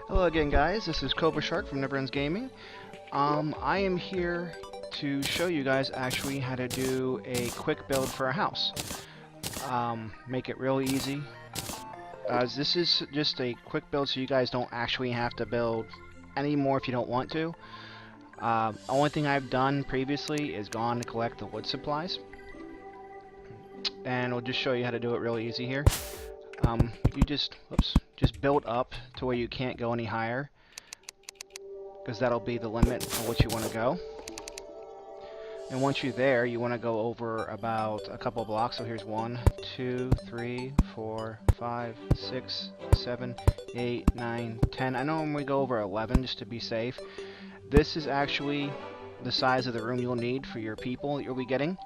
Hello again, guys. This is Cobrashark from Never Ends Gaming. I am here to show you guys actually how to do a quick build for a house. Make it real easy. This is just a quick build so you guys don't actually have to build anymore if you don't want to. Only thing I've done previously is gone to collect the wood supplies. And we'll just show you how to do it real easy here. You just build up to where you can't go any higher, because that'll be the limit for what you want to go. And once you're there, you want to go over about a couple blocks. So here's 1, 2, 3, 4, 5, 6, 7, 8, 9, 10. I normally go over 11 just to be safe. This is actually the size of the room you'll need for your people that you'll be getting.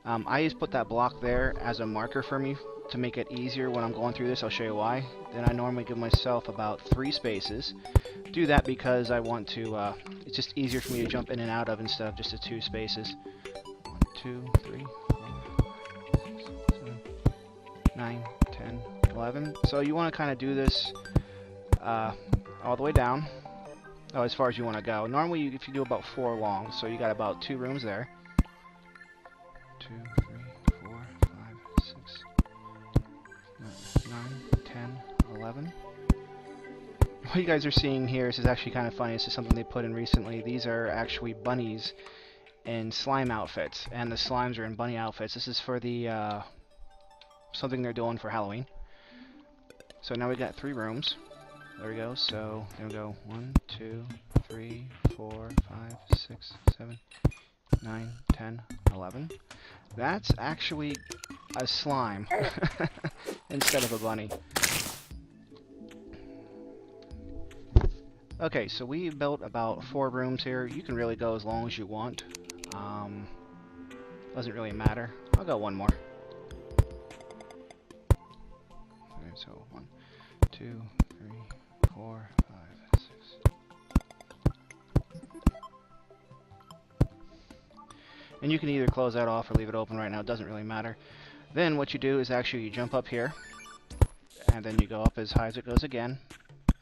I just put that block there as a marker for me to make it easier when I'm going through this. I'll show you why. Then I normally give myself about 3 spaces. Do that because I want to, it's just easier for me to jump in and out of instead of just the 2 spaces. 1, 2, 3, 4, 5, 6, 7, 9, 10, 11. So you want to kind of do this all the way down. Oh, as far as you want to go. Normally, if you do about 4 long, so you got about 2 rooms there. 2, 3, 4, 5, 6, 9, 10, 11. What you guys are seeing here, this is actually kind of funny. This is something they put in recently. These are actually bunnies in slime outfits, and the slimes are in bunny outfits. This is for the something they're doing for Halloween. So now we got 3 rooms. There we go. So there we go. 1, 2, 3, 4, 5, 6, 7, 9, 10, 11. That's actually a slime instead of a bunny. Okay, so we built about 4 rooms here. You can really go as long as you want. Doesn't really matter. I'll go 1 more. Okay, so 1, 2, 3, 4, 5, 6. And you can either close that off or leave it open right now. It doesn't really matter. Then what you do is actually you jump up here, and then you go up as high as it goes again,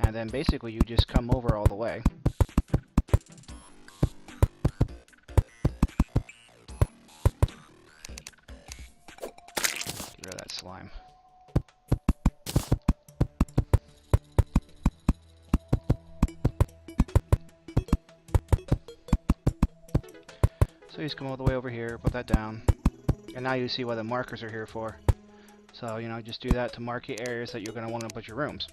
and then basically you just come over all the way. Get rid of that slime. So you just come all the way over here, put that down, and now you see what the markers are here for. So, you know, just do that to mark the areas that you're going to want to put your rooms.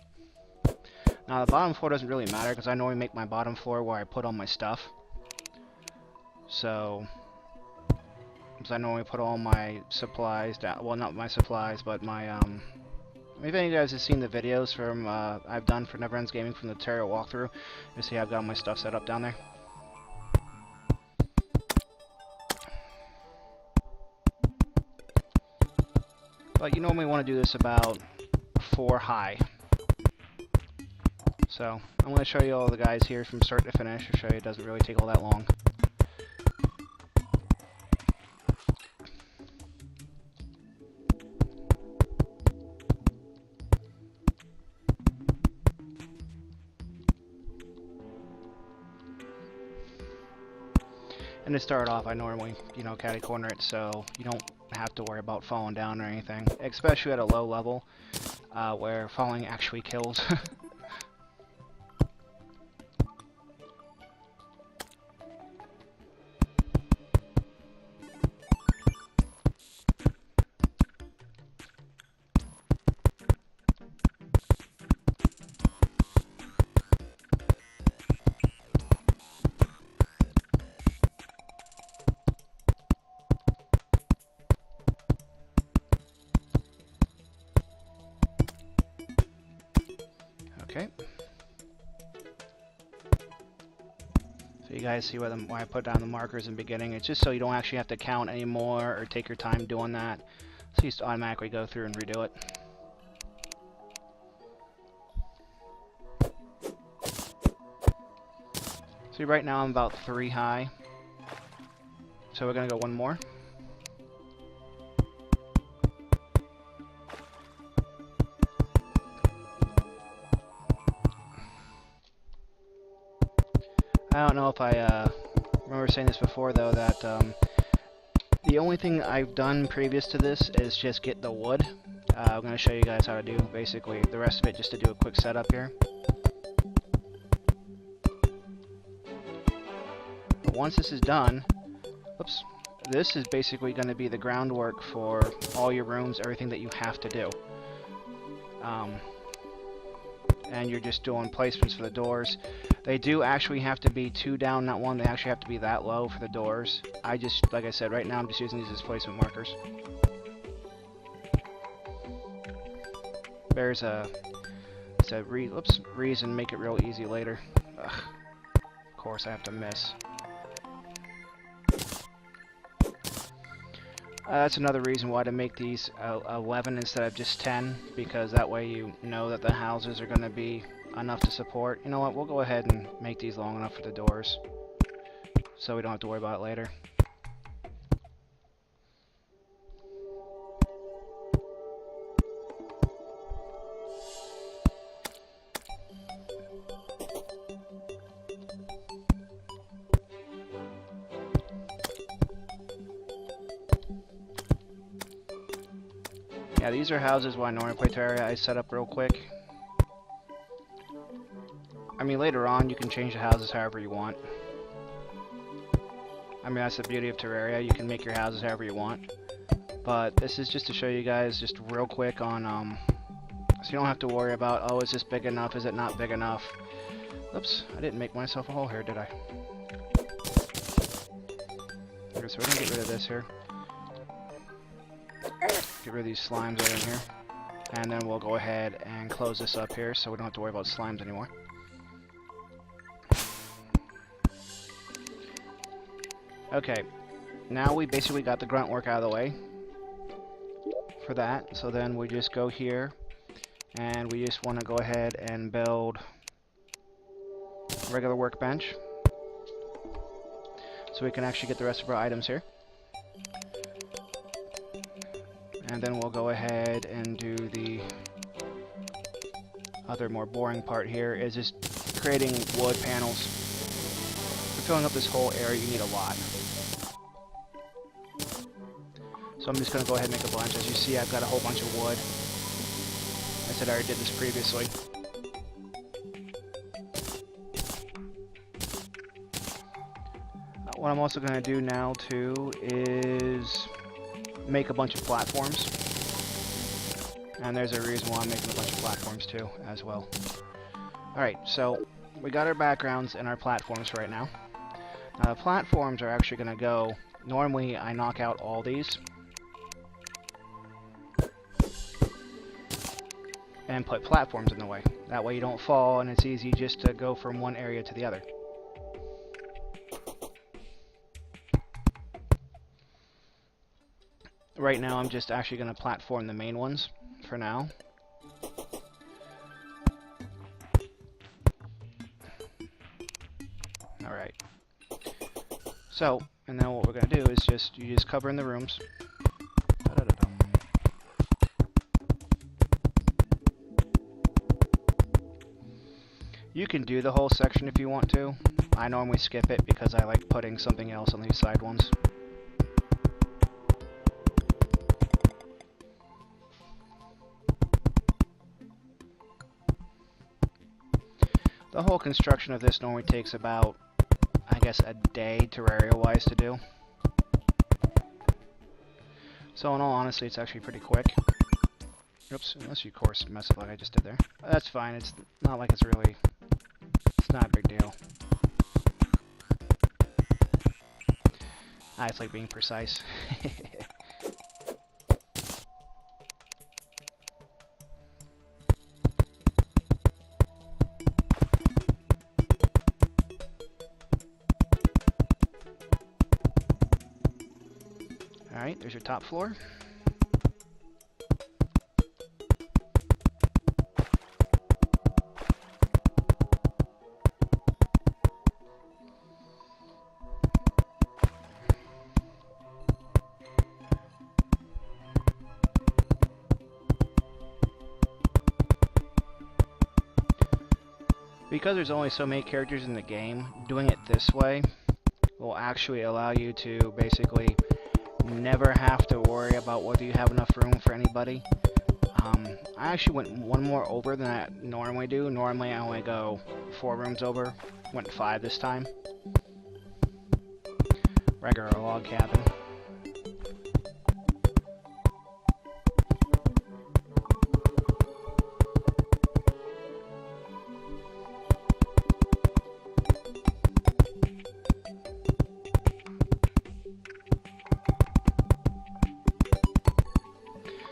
Now, the bottom floor doesn't really matter, because I normally make my bottom floor where I put all my stuff. So, because I normally put all my supplies down, well, not my supplies, but my, if any of you guys have seen the videos from, I've done for Never Ends Gaming from the Terraria walkthrough, you see I've got my stuff set up down there. But you normally want to do this about 4 high. So, I'm going to show you all the guys here from start to finish. I'll show you it doesn't really take all that long. And to start off, I normally, you know, catty corner it so you don't have to worry about falling down or anything, especially at a low level where falling actually kills. Okay. So you guys see why I put down the markers in the beginning. It's just so you don't actually have to count anymore or take your time doing that. So you just automatically go through and redo it. So right now I'm about 3 high. So we're going to go 1 more. I don't know if I remember saying this before, though, that the only thing I've done previous to this is just get the wood. I'm going to show you guys how to do, basically, the rest of it just to do a quick setup here. But once this is done, oops, this is basically going to be the groundwork for all your rooms, everything that you have to do. And you're just doing placements for the doors. They do actually have to be 2 down, not 1. They actually have to be that low for the doors. I just, like I said, right now I'm just using these as placement markers. There's reason, make it real easy later. Ugh. Of course I have to miss. That's another reason why to make these 11 instead of just 10, because that way you know that the houses are going to be enough to support. You know what, we'll go ahead and make these long enough for the doors, so we don't have to worry about it later. Yeah, these are houses when I normally play Terraria. I set up real quick. I mean, later on, you can change the houses however you want. I mean, that's the beauty of Terraria. You can make your houses however you want. But this is just to show you guys just real quick on, so you don't have to worry about, oh, is this big enough? Is it not big enough? Oops, I didn't make myself a hole here, did I? Okay, so we're going to get rid of this here. Get rid of these slimes that are in here. And then we'll go ahead and close this up here so we don't have to worry about slimes anymore. Okay, now we basically got the grunt work out of the way for that. So then we just go here and we just want to go ahead and build a regular workbench so we can actually get the rest of our items here. And then we'll go ahead and do the other more boring part here, is just creating wood panels. For filling up this whole area, you need a lot. So I'm just going to go ahead and make a bunch. As you see, I've got a whole bunch of wood. I said I already did this previously. What I'm also going to do now, too, is make a bunch of platforms. And there's a reason why I'm making a bunch of platforms too, as well. Alright, so we got our backgrounds and our platforms right now. Now the platforms are actually going to go, normally I knock out all these and put platforms in the way. That way you don't fall and it's easy just to go from one area to the other. Right now I'm just actually going to platform the main ones for now. Alright. So, and then what we're going to do is you just cover in the rooms. You can do the whole section if you want to. I normally skip it because I like putting something else on these side ones. The whole construction of this normally takes about, I guess, a day Terraria-wise to do. So in all honesty, it's actually pretty quick. Oops, unless you, of course, mess up like I just did there. That's fine, it's not like it's really, it's not a big deal. It's like being precise. Alright, there's your top floor. Because there's only so many characters in the game, doing it this way will actually allow you to basically never have to worry about whether you have enough room for anybody. I actually went one more over than I normally do. Normally I only go 4 rooms over. Went 5 this time. Regular log cabin.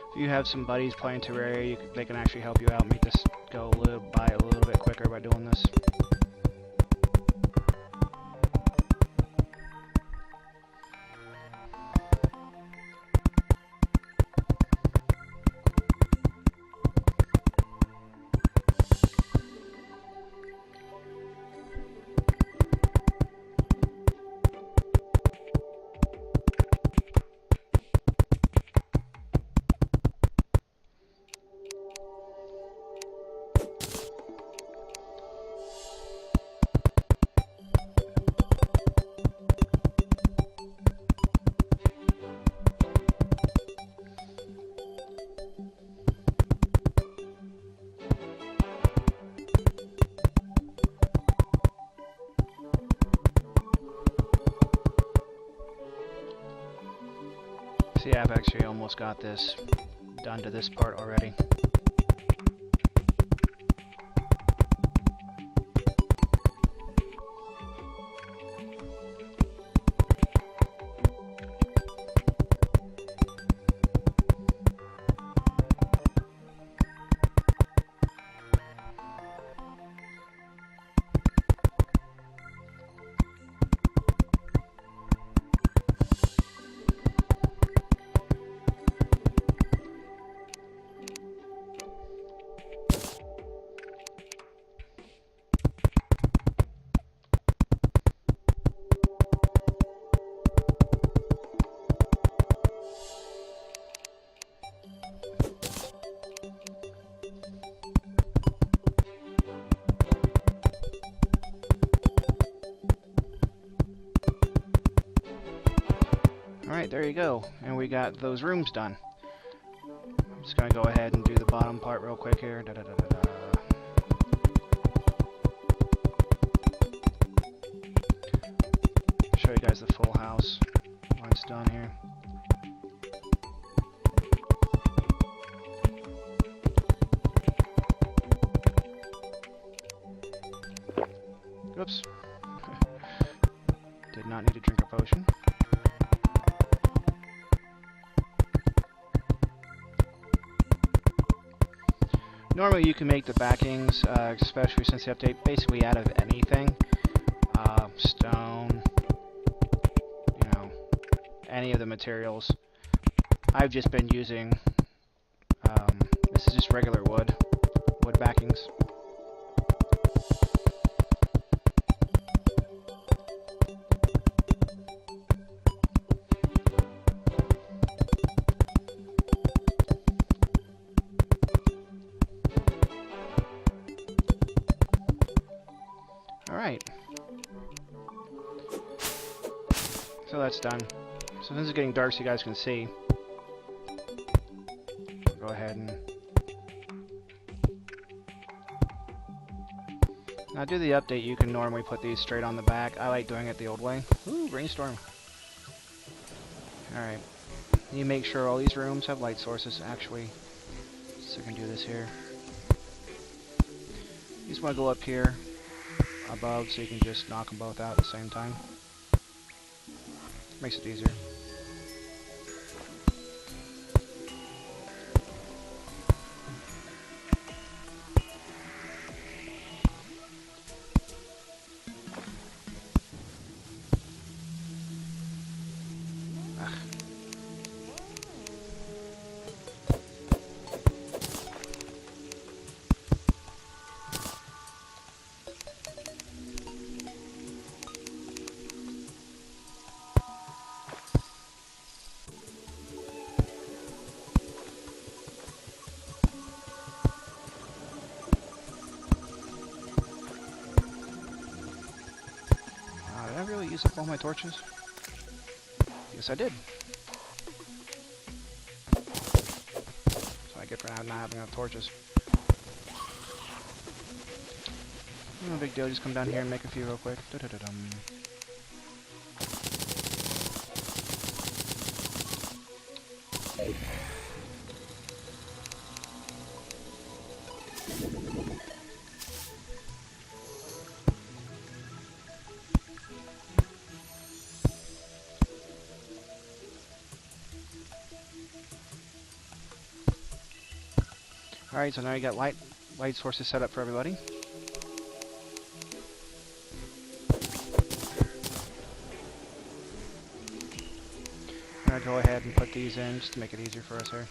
If you have some buddies playing Terraria, they can actually help you out, make this go a little bit quicker by doing this. See, I've actually almost got this done to this part already. Alright, there you go. And we got those rooms done. I'm just going to go ahead and do the bottom part real quick here. Show you guys the full house when it's done here. Oops. Did not need to drink a potion. Normally you can make the backings, especially since the update, basically out of anything. Stone, you know, any of the materials. I've just been using, this is just regular wood backings. Alright. So that's done. So this is getting dark so you guys can see. Go ahead and... Now do the update, you can normally put these straight on the back. I like doing it the old way. Ooh, rainstorm. Alright. You make sure all these rooms have light sources, actually. So I can do this here. You just want to go up here above so you can just knock them both out at the same time. Makes it easier. really use up all my torches? Yes, I did. So I get for not having enough torches. No big deal, just come down here and make a few real quick. Da-da-da-dum. Alright, so now you got light sources set up for everybody. I'm going to go ahead and put these in just to make it easier for us here.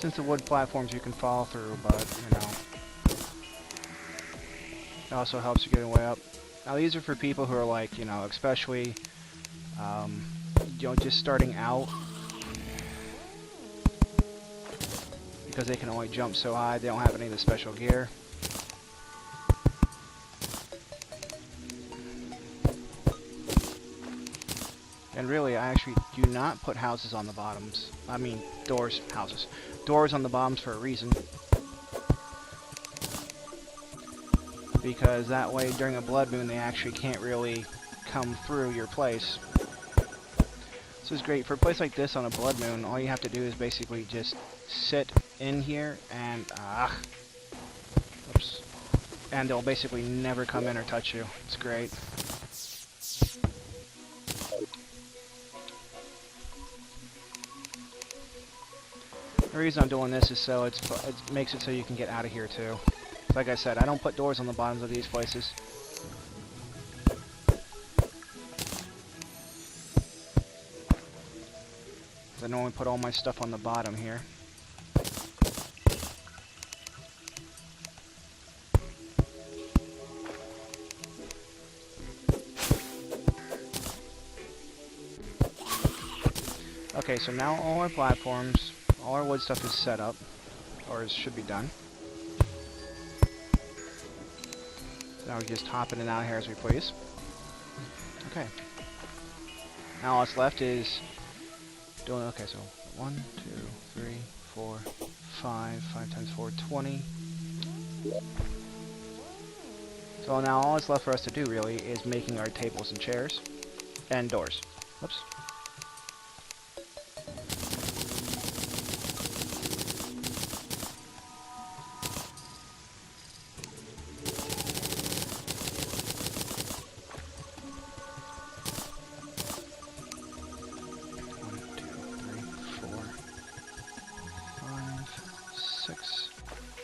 Since the wood platforms you can fall through, but, you know, it also helps you get way up. Now these are for people who are like, you know, especially, you know, just starting out. Because they can only jump so high, they don't have any of the special gear. And really, I actually do not put houses on the bottoms. I mean, doors, houses. Doors on the bottoms for a reason. Because that way, during a blood moon, they actually can't really come through your place. This is great. For a place like this on a blood moon, all you have to do is basically just sit in here and, oops. And they'll basically never come in or touch you. It's great. The reason I'm doing this is so it makes it so you can get out of here too. Like I said, I don't put doors on the bottoms of these places. I normally put all my stuff on the bottom here. Okay, so now all our platforms, all our wood stuff is set up, or should be done. So now we just hop in and out here as we please. Okay. Now all that's left is doing, okay, so 1, 2, 3, 4, 5, 5 times 4, 20. So now all that's left for us to do really is making our tables and chairs and doors. Whoops.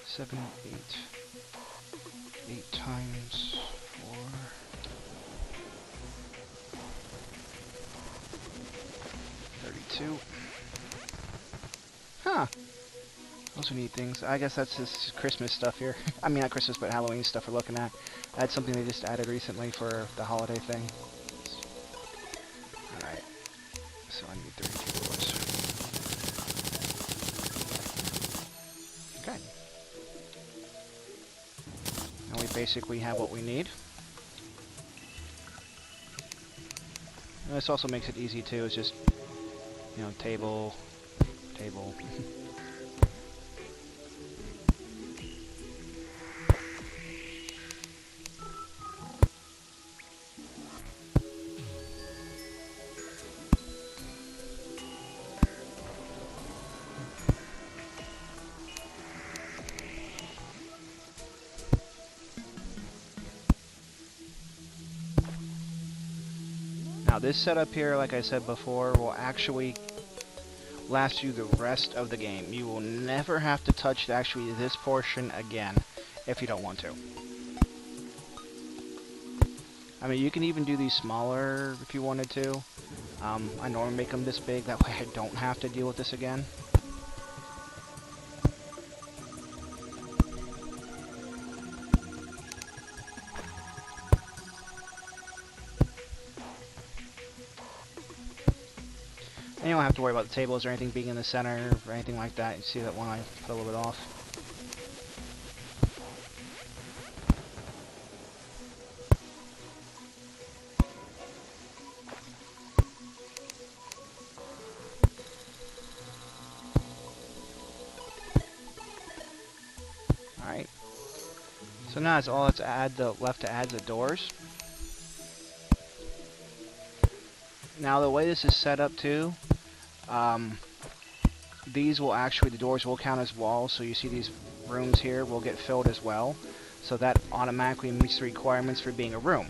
Seven, 8 times 4. $32. Huh. Also neat things. I guess that's just Christmas stuff here. I mean, not Christmas, but Halloween stuff we're looking at. That's something they just added recently for the holiday thing. Alright. So I need 32 doors. Okay. Now we basically have what we need. And this also makes it easy too. It's just, you know, table, table. Now this setup here, like I said before, will actually last you the rest of the game. You will never have to touch actually this portion again if you don't want to. I mean, you can even do these smaller if you wanted to. I normally make them this big, that way I don't have to deal with this again. And you don't have to worry about the tables or anything being in the center or anything like that. You see that one I put a little bit off. Alright. So now it's all left to add the doors. Now the way this is set up too, these will actually, the doors will count as walls, so you see these rooms here will get filled as well. So that automatically meets the requirements for being a room.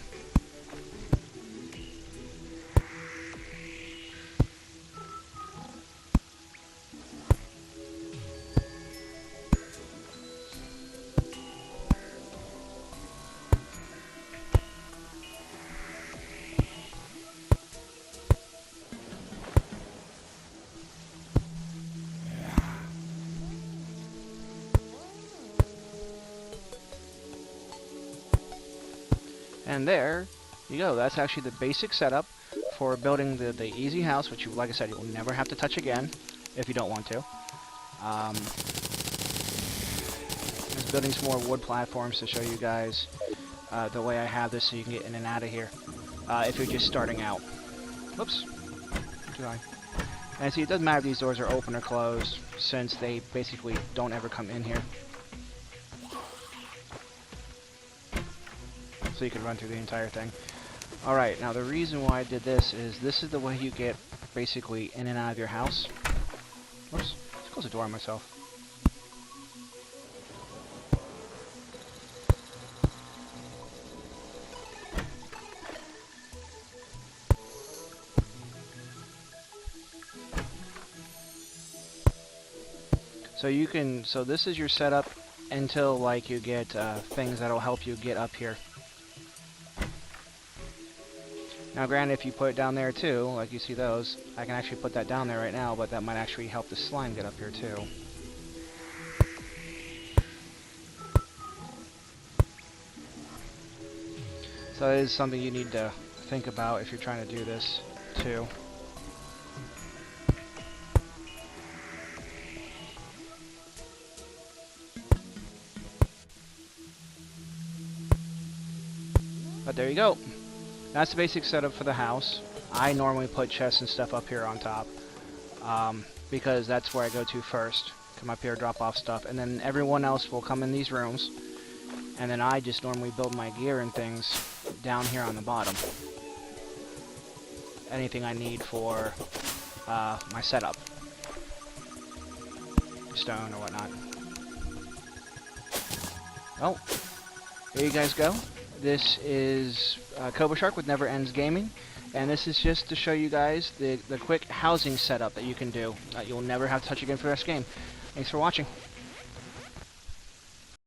And there you go. That's actually the basic setup for building the easy house, which, like I said, you will never have to touch again if you don't want to. Just building some more wood platforms to show you guys the way I have this so you can get in and out of here if you're just starting out. Whoops. Too high. And see, it doesn't matter if these doors are open or closed, since they basically don't ever come in here. So you can run through the entire thing. Alright, now the reason why I did this is the way you get basically in and out of your house. Whoops, let's close the door on myself. So you can, so this is your setup until like you get things that'll help you get up here. Now granted, if you put it down there too, like you see those, I can actually put that down there right now, but that might actually help the slime get up here too. So it is something you need to think about if you're trying to do this too. But there you go. That's the basic setup for the house. I normally put chests and stuff up here on top because that's where I go to first. Come up here, drop off stuff, and then everyone else will come in these rooms, and then I just normally build my gear and things down here on the bottom. Anything I need for my setup. Stone or whatnot. Well, there you guys go. This is Cobrashark with Never Ends Gaming, and this is just to show you guys the quick housing setup that you can do. You'll never have to touch again for the rest of the game. Thanks for watching.